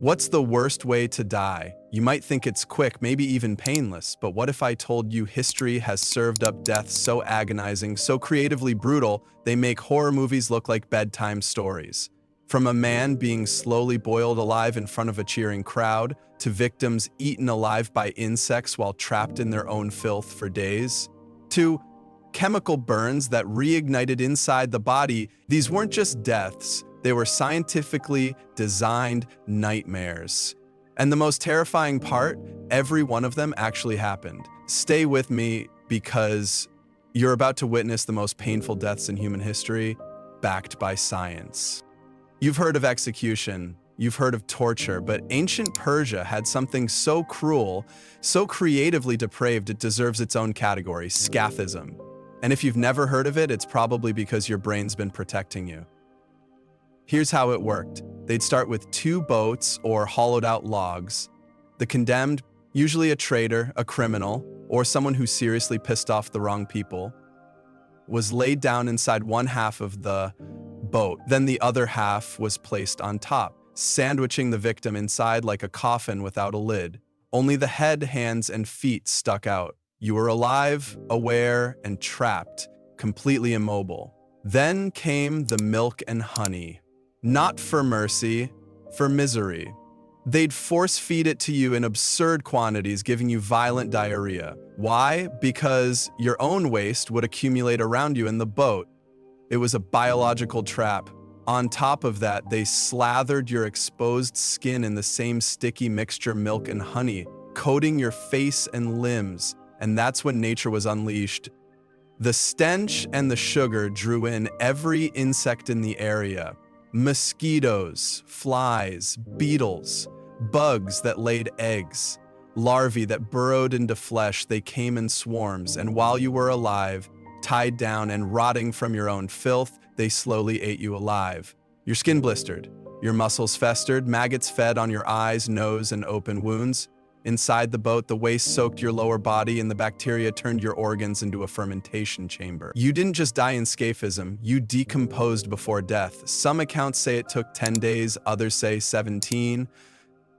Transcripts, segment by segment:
What's the worst way to die? You might think it's quick, maybe even painless, but what if I told you history has served up deaths so agonizing, so creatively brutal, they make horror movies look like bedtime stories? From a man being slowly boiled alive in front of a cheering crowd, to victims eaten alive by insects while trapped in their own filth for days, to chemical burns that reignited inside the body, these weren't just deaths. They were scientifically designed nightmares. And the most terrifying part, every one of them actually happened. Stay with me because you're about to witness the most painful deaths in human history, backed by science. You've heard of execution, you've heard of torture, but ancient Persia had something so cruel, so creatively depraved, it deserves its own category, scaphism. And if you've never heard of it, it's probably because your brain's been protecting you. Here's how it worked. They'd start with two boats or hollowed out logs. The condemned, usually a traitor, a criminal, or someone who seriously pissed off the wrong people, was laid down inside one half of the boat. Then the other half was placed on top, sandwiching the victim inside like a coffin without a lid. Only the head, hands, and feet stuck out. You were alive, aware, and trapped, completely immobile. Then came the milk and honey. Not for mercy, for misery. They'd force-feed it to you in absurd quantities, giving you violent diarrhea. Why? Because your own waste would accumulate around you in the boat. It was a biological trap. On top of that, they slathered your exposed skin in the same sticky mixture, milk and honey, coating your face and limbs. And that's when nature was unleashed. The stench and the sugar drew in every insect in the area. Mosquitoes, flies, beetles, bugs that laid eggs, larvae that burrowed into flesh. They came in swarms, and while you were alive, tied down and rotting from your own filth, they slowly ate you alive. Your skin blistered, your muscles festered, maggots fed on your eyes, nose, and open wounds. Inside the boat, the waste soaked your lower body and the bacteria turned your organs into a fermentation chamber. You didn't just die in scaphism, you decomposed before death. Some accounts say it took 10 days, others say 17.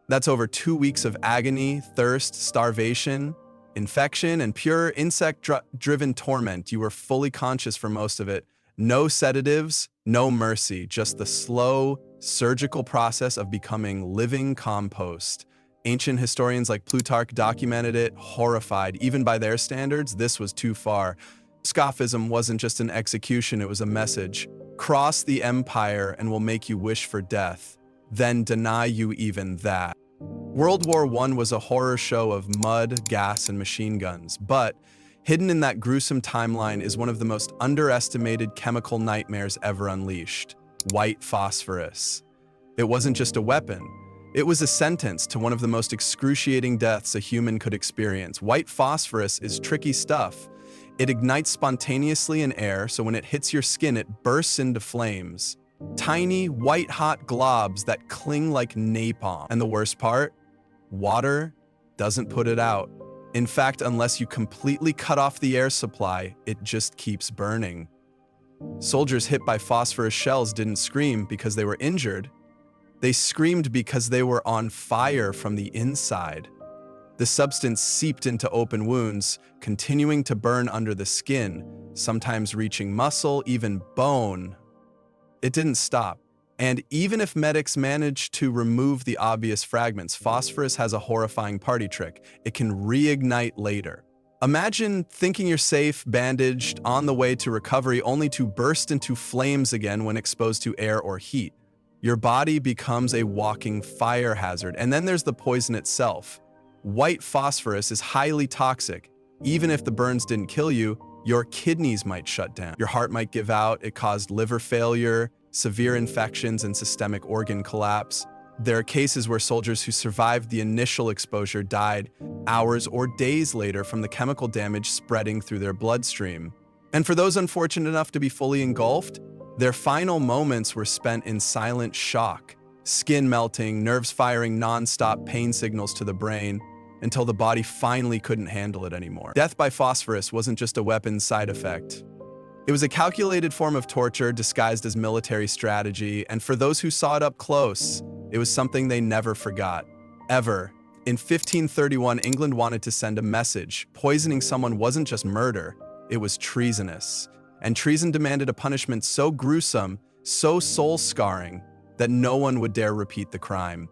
That's over 2 weeks of agony, thirst, starvation, infection, and pure insect-driven torment. You were fully conscious for most of it. No sedatives, no mercy, just the slow, surgical process of becoming living compost. Ancient historians like Plutarch documented it, horrified. Even by their standards, this was too far. Scaphism wasn't just an execution, it was a message. Cross the empire and we'll make you wish for death, then deny you even that. World War I was a horror show of mud, gas, and machine guns, but hidden in that gruesome timeline is one of the most underestimated chemical nightmares ever unleashed: white phosphorus. It wasn't just a weapon. It was a sentence to one of the most excruciating deaths a human could experience. White phosphorus is tricky stuff. It ignites spontaneously in air, so when it hits your skin, it bursts into flames. Tiny, white-hot globs that cling like napalm. And the worst part? Water doesn't put it out. In fact, unless you completely cut off the air supply, it just keeps burning. Soldiers hit by phosphorus shells didn't scream because they were injured. They screamed because they were on fire from the inside. The substance seeped into open wounds, continuing to burn under the skin, sometimes reaching muscle, even bone. It didn't stop. And even if medics managed to remove the obvious fragments, phosphorus has a horrifying party trick. It can reignite later. Imagine thinking you're safe, bandaged, on the way to recovery, only to burst into flames again when exposed to air or heat. Your body becomes a walking fire hazard. And then there's the poison itself. White phosphorus is highly toxic. Even if the burns didn't kill you, your kidneys might shut down. Your heart might give out. It caused liver failure, severe infections, and systemic organ collapse. There are cases where soldiers who survived the initial exposure died hours or days later from the chemical damage spreading through their bloodstream. And for those unfortunate enough to be fully engulfed, their final moments were spent in silent shock, skin melting, nerves firing non-stop pain signals to the brain, until the body finally couldn't handle it anymore. Death by phosphorus wasn't just a weapons side effect. It was a calculated form of torture disguised as military strategy, and for those who saw it up close, It was something they never forgot. Ever. In 1531, England wanted to send a message. Poisoning someone wasn't just murder, it was treasonous. And treason demanded a punishment so gruesome, so soul-scarring, that no one would dare repeat the crime.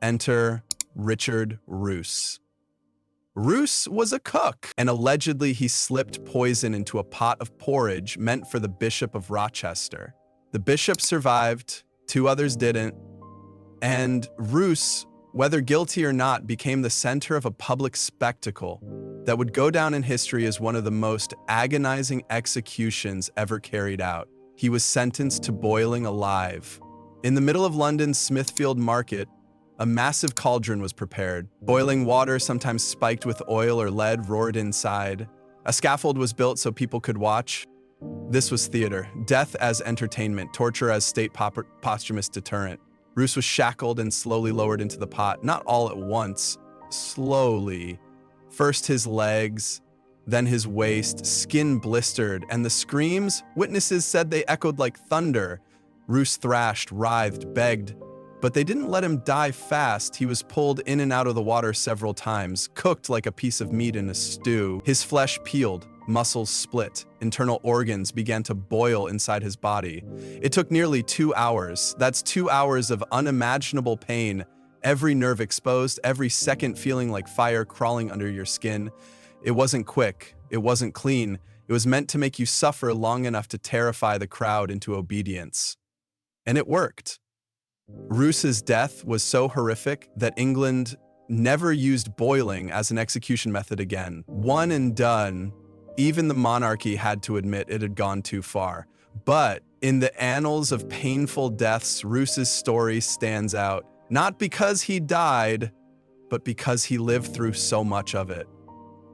Enter Richard Roos. Roos was a cook, and allegedly he slipped poison into a pot of porridge meant for the Bishop of Rochester. The bishop survived, 2 others didn't, and Roos, whether guilty or not, became the center of a public spectacle that would go down in history as one of the most agonizing executions ever carried out. He was sentenced to boiling alive. In the middle of London's Smithfield Market, a massive cauldron was prepared. Boiling water, sometimes spiked with oil or lead, roared inside. A scaffold was built so people could watch. This was theater. Death as entertainment, torture as state posthumous deterrent. Roos was shackled and slowly lowered into the pot, not all at once, slowly. First his legs, then his waist, skin blistered, and the screams, witnesses said they echoed like thunder. Roos thrashed, writhed, begged, but they didn't let him die fast. He was pulled in and out of the water several times, cooked like a piece of meat in a stew. His flesh peeled, muscles split, internal organs began to boil inside his body. It took nearly 2 hours. That's 2 hours of unimaginable pain, every nerve exposed, every second feeling like fire crawling under your skin. It wasn't quick, it wasn't clean. It was meant to make you suffer long enough to terrify the crowd into obedience. And it worked. Roos's death was so horrific that England never used boiling as an execution method again. One and done. Even the monarchy had to admit it had gone too far. But in the annals of painful deaths, Roos's story stands out, not because he died, but because he lived through so much of it.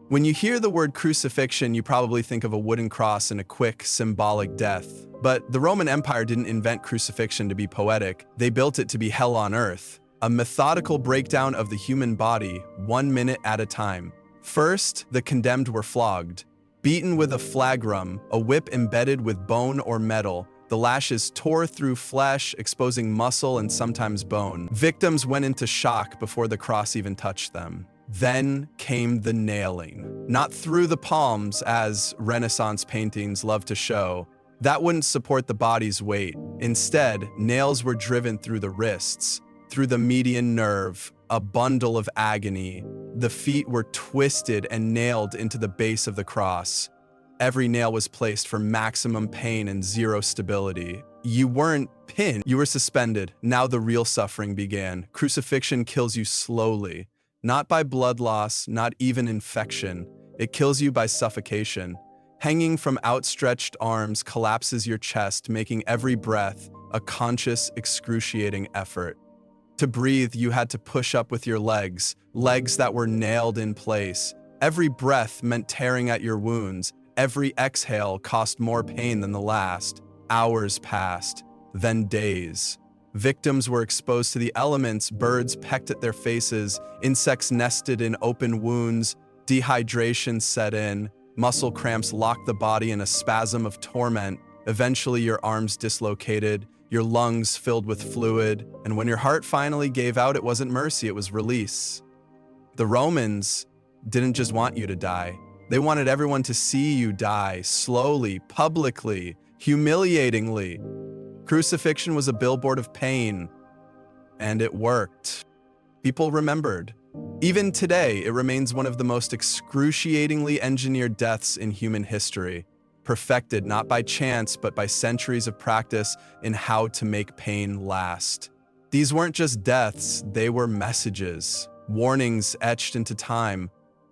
When you hear the word crucifixion, you probably think of a wooden cross and a quick, symbolic death. But the Roman Empire didn't invent crucifixion to be poetic. They built it to be hell on earth, a methodical breakdown of the human body, 1 minute at a time. First, the condemned were flogged. Beaten with a flagrum, a whip embedded with bone or metal, the lashes tore through flesh, exposing muscle and sometimes bone. Victims went into shock before the cross even touched them. Then came the nailing. Not through the palms, as Renaissance paintings love to show. That wouldn't support the body's weight. Instead, nails were driven through the wrists, through the median nerve, a bundle of agony. The feet were twisted and nailed into the base of the cross. Every nail was placed for maximum pain and zero stability. You weren't pinned, you were suspended. Now the real suffering began. Crucifixion kills you slowly, not by blood loss, not even infection. It kills you by suffocation. Hanging from outstretched arms collapses your chest, making every breath a conscious, excruciating effort. To breathe, you had to push up with your legs that were nailed in place. Every breath meant tearing at your wounds. Every exhale cost more pain than the last. Hours passed, then days. Victims were exposed to the elements. Birds pecked at their faces. Insects nested in open wounds. Dehydration set in. Muscle cramps locked the body in a spasm of torment. Eventually, your arms dislocated, your lungs filled with fluid, and when your heart finally gave out, it wasn't mercy, it was release. The Romans didn't just want you to die. They wanted everyone to see you die, slowly, publicly, humiliatingly. Crucifixion was a billboard of pain, and it worked. People remembered. Even today, it remains one of the most excruciatingly engineered deaths in human history, perfected not by chance, but by centuries of practice in how to make pain last. These weren't just deaths, they were messages, warnings etched into time,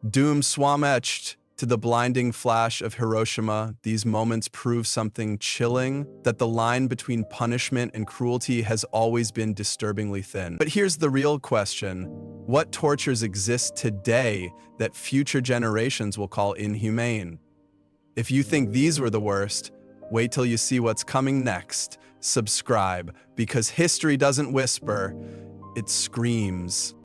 doom swam-etched to the blinding flash of Hiroshima. These moments prove something chilling, that the line between punishment and cruelty has always been disturbingly thin. But here's the real question. What tortures exist today that future generations will call inhumane? If you think these were the worst, wait till you see what's coming next. Subscribe, because history doesn't whisper, it screams.